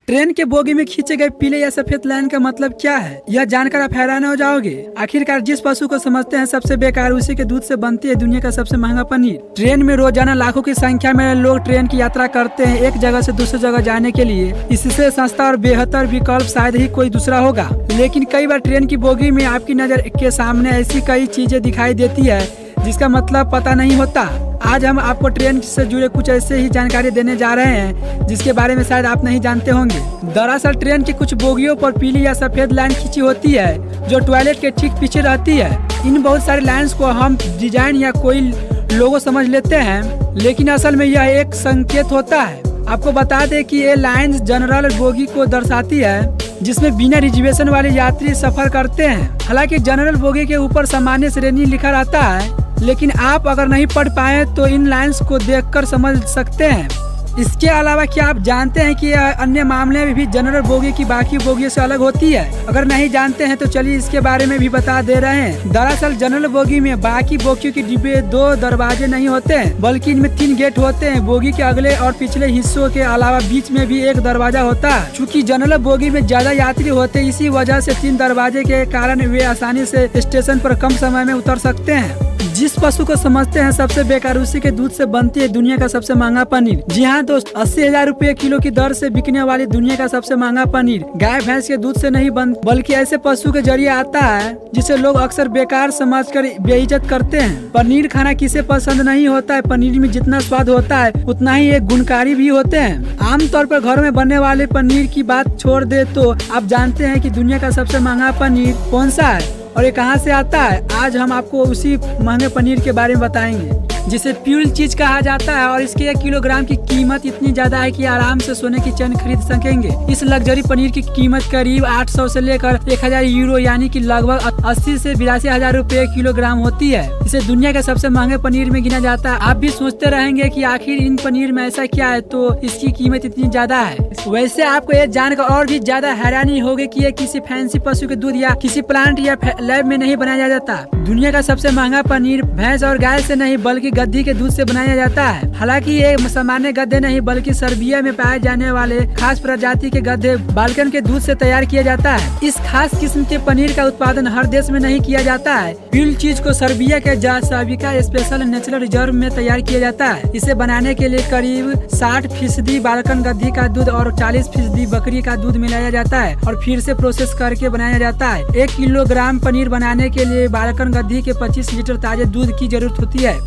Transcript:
Train के bogie में खींचे गए पीले या सफेद लाइन का मतलब क्या है, यह जानकर आप हैरान हो जाओगे। आखिरकार जिस पशु को समझते हैं सबसे बेकार, उसी के दूध से बनती है दुनिया का सबसे महंगा पनीर। ट्रेन में रोजाना लाखों की संख्या में लोग ट्रेन की यात्रा करते हैं एक जगह से दूसरी जगह जाने के लिए। इससे सस्ता और बेहतर विकल्प शायद ही कोई दूसरा होगा। लेकिन कई बार ट्रेन की बोगी में आपकी नजर के सामने ऐसी कई चीजें दिखाई देती है जिसका मतलब पता नहीं होता। आज हम आपको ट्रेन से जुड़े कुछ ऐसे ही जानकारी देने जा रहे हैं जिसके बारे में शायद आप नहीं जानते होंगे। दरअसल ट्रेन की कुछ बोगियों पर पीली या सफेद लाइन खींची होती है जो टॉयलेट के ठीक पीछे रहती है। इन बहुत सारी लाइंस को हम डिजाइन या कोई लोगो समझ लेते हैं, लेकिन असल में यह एक संकेत होता है। आपको बता दें कि ये लाइंस जनरल बोगी को दर्शाती है जिसमें बिना रिजर्वेशन वाले यात्री सफर करते हैं। हालांकि जनरल बोगी के ऊपर सामान्य श्रेणी लिखा रहता है, लेकिन आप अगर नहीं पढ़ पाए तो इन लाइंस को देखकर समझ सकते हैं। इसके अलावा क्या आप जानते हैं कि अन्य मामले में भी जनरल बोगी की बाकी बोगियों से अलग होती है? अगर नहीं जानते हैं तो चलिए इसके बारे में भी बता दे रहे हैं। दरअसल जनरल बोगी में बाकी बोगियों के डिब्बे 2 दरवाजे नहीं होते हैं, बल्कि इनमें 3 गेट होते हैं। बोगी के अगले और पिछले हिस्सों के अलावा बीच में भी एक दरवाजा होता है। चूँकि जनरल बोगी में ज्यादा यात्री होते हैं, इसी वजह से 3 दरवाजे के कारण वे आसानी से स्टेशन पर कम समय में उतर सकते हैं। जिस पशु को समझते हैं सबसे बेकार, उसी के दूध से बनती है दुनिया का सबसे महंगा पनीर। जी हाँ दोस्त, 80,000 रुपए किलो की दर से बिकने वाली दुनिया का सबसे महंगा पनीर गाय भैंस के दूध से नहीं बल्कि ऐसे पशु के जरिए आता है जिसे लोग अक्सर बेकार समझकर बेइज्जत करते हैं। पनीर खाना किसे पसंद नहीं होता है। पनीर में जितना स्वाद होता है उतना ही एक गुणकारी भी होते हैं। आमतौर पर घरों में बनने वाले पनीर की बात छोड़ दे तो आप जानते हैं कि दुनिया का सबसे महंगा पनीर कौन सा है और ये कहाँ से आता है। आज हम आपको उसी महंगे पनीर के बारे में बताएंगे जिसे प्योर चीज कहा जाता है, और इसके 1 किलोग्राम की कीमत इतनी ज्यादा है कि आराम से सोने की चैन खरीद सकेंगे। इस लग्जरी पनीर की कीमत करीब 800 से लेकर 1000 यूरो यानी कि लगभग 80 से 82 हजार रुपए किलोग्राम होती है। इसे दुनिया के सबसे महंगे पनीर में गिना जाता है। आप भी सोचते रहेंगे कि आखिर इन पनीर में ऐसा क्या है तो इसकी कीमत इतनी ज्यादा है। वैसे आपको ये जानकर और भी ज्यादा हैरानी होगी कि ये किसी फैंसी पशु के दूध या किसी प्लांट या लैब में नहीं बनाया जाता। दुनिया का सबसे महंगा पनीर भैंस और गाय से नहीं बल्कि गद्दी के दूध से बनाया जाता है। हालांकि ये सामान्य गधे नहीं बल्कि सर्बिया में पाए जाने वाले खास प्रजाति के गधे बाल्कन के दूध से तैयार किया जाता है। इस खास किस्म के पनीर का उत्पादन हर देश में नहीं किया जाता है। प्योर चीज को सर्बिया के जासाविका स्पेशल नेचुरल रिजर्व में तैयार किया जाता है। इसे बनाने के लिए करीब 60% बाल्कन गद्दी का दूध और 40% बकरी का दूध मिलाया जाता है और फिर से प्रोसेस करके बनाया जाता है। 1 किलोग्राम पनीर बनाने के लिए बाल्कन गद्दी के 25 लीटर ताजे दूध की जरूरत होती है।